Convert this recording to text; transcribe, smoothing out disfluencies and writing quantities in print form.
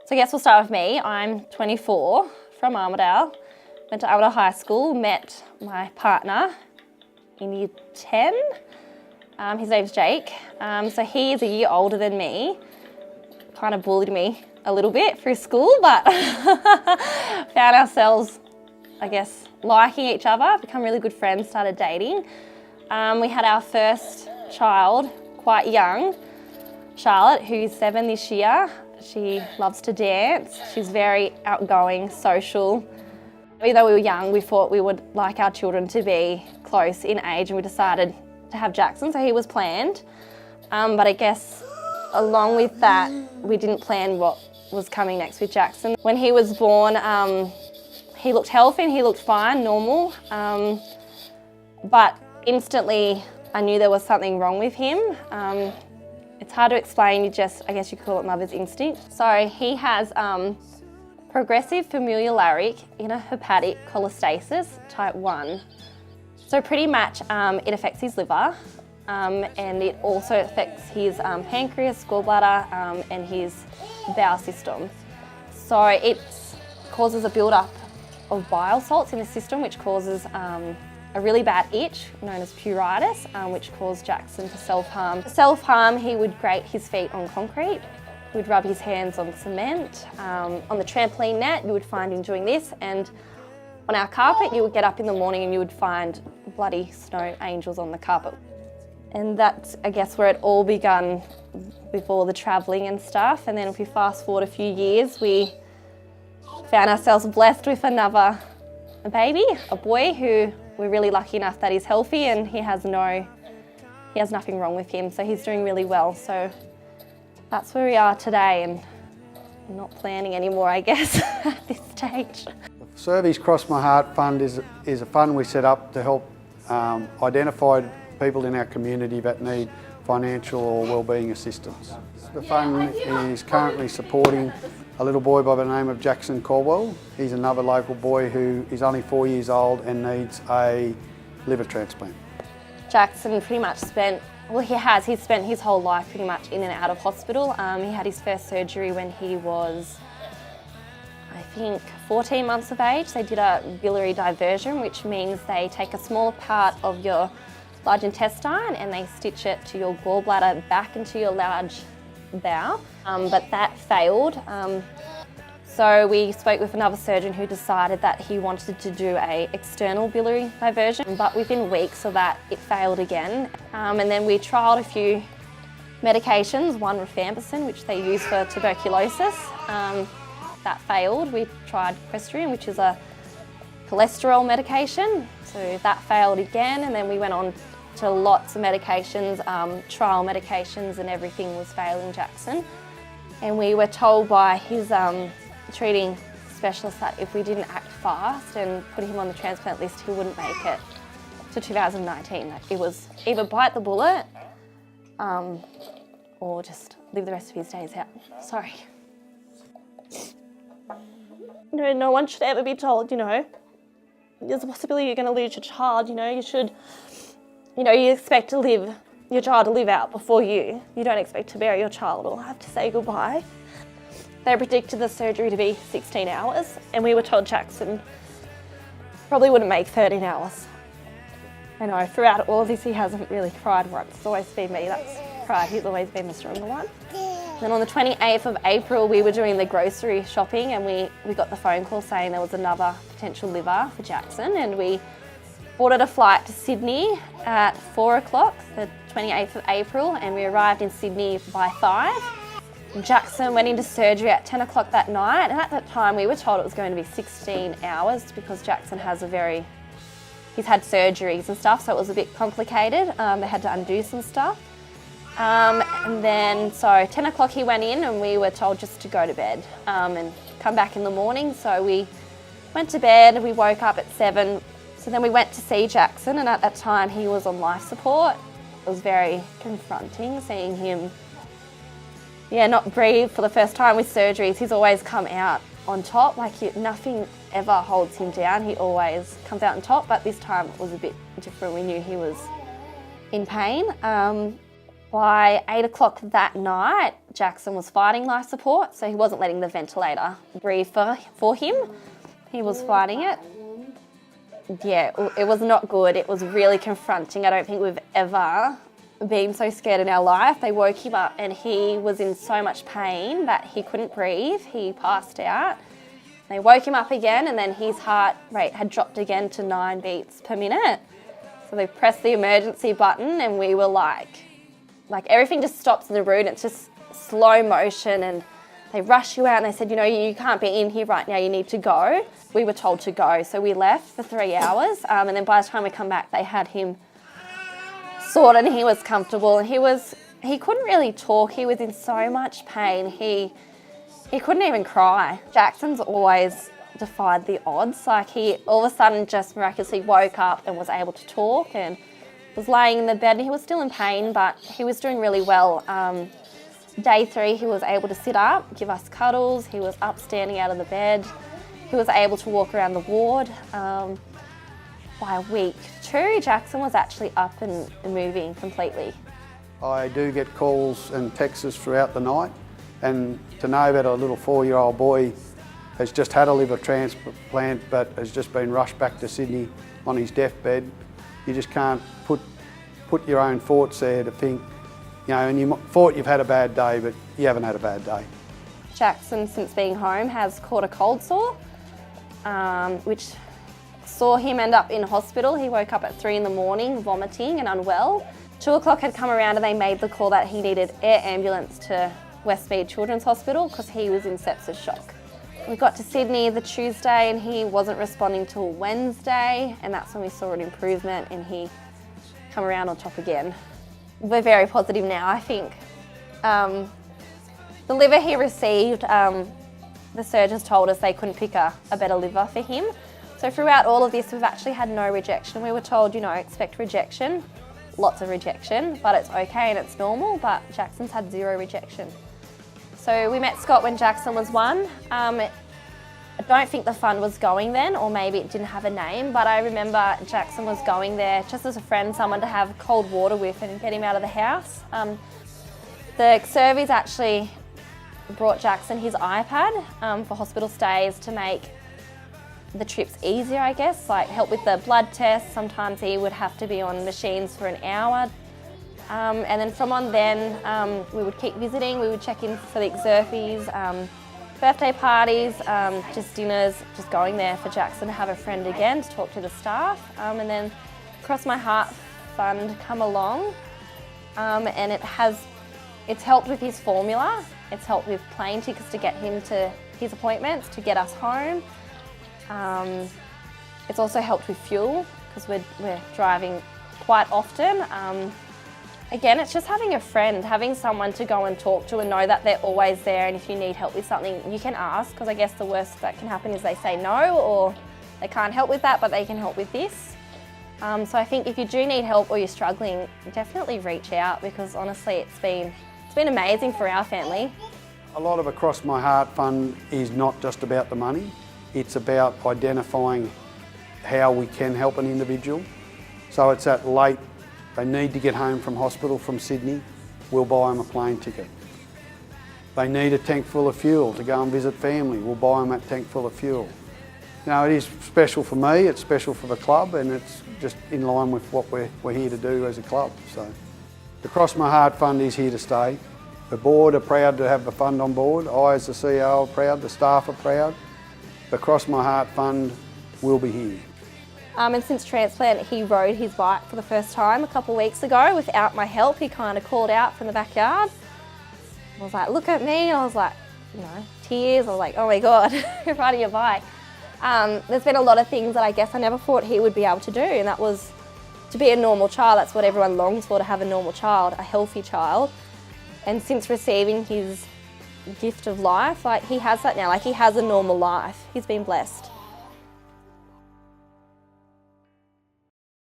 So I guess we'll start with me. I'm 24, from Armidale. Went to Armidale High School, met my partner in year 10. His name's Jake. So he is a year older than me. Kind of bullied me a little bit through school, but found ourselves, I guess, liking each other, become really good friends, started dating. We had our first child quite young, Charlotte, who's 7 this year. She loves to dance. She's very outgoing, social. Even though we were young, we thought we would like our children to be close in age, and we decided to have Jackson, so he was planned. But I guess along with that, we didn't plan what was coming next with Jackson. When he was born, he looked healthy and he looked fine, normal. But instantly, I knew there was something wrong with him. It's hard to explain, I guess you could call it mother's instinct. So he has progressive familial intrahepatic cholestasis type 1. So pretty much it affects his liver and it also affects his pancreas, gallbladder and his bowel system. So it causes a build-up of bile salts in the system, which causes a really bad itch known as pruritus, which caused Jackson to self-harm. To self-harm, he would grate his feet on concrete, he would rub his hands on cement, on the trampoline net you would find him doing this, and on our carpet you would get up in the morning and you would find bloody snow angels on the carpet. And that's, I guess, where it all begun with all the travelling and stuff. And then if we fast forward a few years, we found ourselves blessed with a baby, a boy who we're really lucky enough that he's healthy and he has nothing wrong with him, so he's doing really well. So that's where we are today, and I'm not planning anymore, I guess, at this stage. The Servies Cross My Heart Fund is a fund we set up to help identify people in our community that need financial or wellbeing assistance. The fund is currently supporting a little boy by the name of Jackson Caldwell. He's another local boy who is only 4 years old and needs a liver transplant. Jackson pretty much he's spent his whole life pretty much in and out of hospital. He had his first surgery when he was, I think, 14 months of age. They did a biliary diversion, which means they take a smaller part of your large intestine and they stitch it to your gallbladder back into your large bowel, but that failed. So we spoke with another surgeon who decided that he wanted to do an external biliary diversion, but within weeks of that it failed again. And then we trialled a few medications, one rifampicin, which they use for tuberculosis. That failed. We tried equestrian, which is a cholesterol medication, so that failed again, and then we went on to lots of medications, trial medications, and everything was failing Jackson. And we were told by his treating specialist that if we didn't act fast and put him on the transplant list, he wouldn't make it to 2019. That it was either bite the bullet or just live the rest of his days out. Sorry. No one should ever be told, there's a possibility you're going to lose your child, you expect your child to live out before you. You don't expect to bury your child or have to say goodbye. They predicted the surgery to be 16 hours, and we were told Jackson probably wouldn't make 13 hours. I know, throughout all of this, he hasn't really cried once. It's always been me that's cried. He's always been the stronger one. Then on the 28th of April, we were doing the grocery shopping and we got the phone call saying there was another potential liver for Jackson, and we ordered a flight to Sydney at 4 o'clock, the 28th of April, and we arrived in Sydney by 5. Jackson went into surgery at 10 o'clock that night, and at that time we were told it was going to be 16 hours because Jackson has he's had surgeries and stuff, so it was a bit complicated. They had to undo some stuff. And then, so 10 o'clock he went in and we were told just to go to bed and come back in the morning. So we went to bed, we woke up at 7. So then we went to see Jackson, and at that time he was on life support. It was very confronting seeing him, not breathe for the first time with surgeries. He's always come out on top, nothing ever holds him down. He always comes out on top, but this time it was a bit different. We knew he was in pain. By 8 o'clock that night, Jackson was fighting life support, so he wasn't letting the ventilator breathe for him. He was fighting it. Yeah, it was not good. It was really confronting. I don't think we've ever been so scared in our life. They woke him up and he was in so much pain that he couldn't breathe. He passed out. They woke him up again and then his heart rate had dropped again to 9 beats per minute. So they pressed the emergency button and we were like everything just stops in the room. It's just slow motion and they rush you out and they said, you can't be in here right now, you need to go. We were told to go, so we left for 3 hours and then by the time we come back, they had him sorted and he was comfortable and he couldn't really talk. He was in so much pain. He couldn't even cry. Jackson's always defied the odds. He all of a sudden just miraculously woke up and was able to talk and was laying in the bed and he was still in pain, but he was doing really well. Day 3, he was able to sit up, give us cuddles. He was up standing out of the bed. He was able to walk around the ward. By week 2, Jackson was actually up and moving completely. I do get calls and texts throughout the night, and to know that a little 4-year-old boy has just had a liver transplant but has just been rushed back to Sydney on his deathbed, you just can't put your own thoughts there to think, and you thought you've had a bad day, but you haven't had a bad day. Jackson, since being home, has caught a cold sore, which saw him end up in hospital. He woke up at 3 in the morning, vomiting and unwell. 2 o'clock had come around and they made the call that he needed air ambulance to Westmead Children's Hospital because he was in sepsis shock. We got to Sydney the Tuesday and he wasn't responding till Wednesday, and that's when we saw an improvement and he come around on top again. We're very positive now, I think. The liver he received, the surgeons told us they couldn't pick a better liver for him. So throughout all of this, we've actually had no rejection. We were told, expect rejection, lots of rejection, but it's okay and it's normal, but Jackson's had 0 rejection. So we met Scott when Jackson was 1. I don't think the fund was going then, or maybe it didn't have a name, but I remember Jackson was going there just as a friend, someone to have cold water with and get him out of the house. The service actually brought Jackson his iPad for hospital stays to make the trips easier, I guess, help with the blood tests. Sometimes he would have to be on machines for an hour. And then from on then, we would keep visiting. We would check in for the exurfies, birthday parties, just dinners, just going there for Jackson to have a friend again, to talk to the staff. And then Cross My Heart Fund come along, and it's helped with his formula. It's helped with plane tickets to get him to his appointments, to get us home. It's also helped with fuel because we're driving quite often. Again, it's just having a friend, having someone to go and talk to and know that they're always there, and if you need help with something, you can ask, because I guess the worst that can happen is they say no, or they can't help with that, but they can help with this. So I think if you do need help or you're struggling, definitely reach out, because honestly it's been amazing for our family. A lot of Across My Heart Fund is not just about the money, it's about identifying how we can help an individual. So it's that late, they need to get home from hospital from Sydney, we'll buy them a plane ticket. They need a tank full of fuel to go and visit family, we'll buy them that tank full of fuel. It is special for me, it's special for the club, and it's just in line with what we're here to do as a club. So the Across My Heart Fund is here to stay. The board are proud to have the fund on board. I as the CEO are proud, the staff are proud. The Across My Heart Fund will be here. And since transplant, he rode his bike for the first time a couple of weeks ago without my help. He kind of called out from the backyard. I was like, look at me. And I was like, tears. I was like, oh my God, you're riding your bike. There's been a lot of things that I guess I never thought he would be able to do, and that was to be a normal child. That's what everyone longs for, to have a normal child, a healthy child. And since receiving his gift of life, he has that now. He has a normal life. He's been blessed.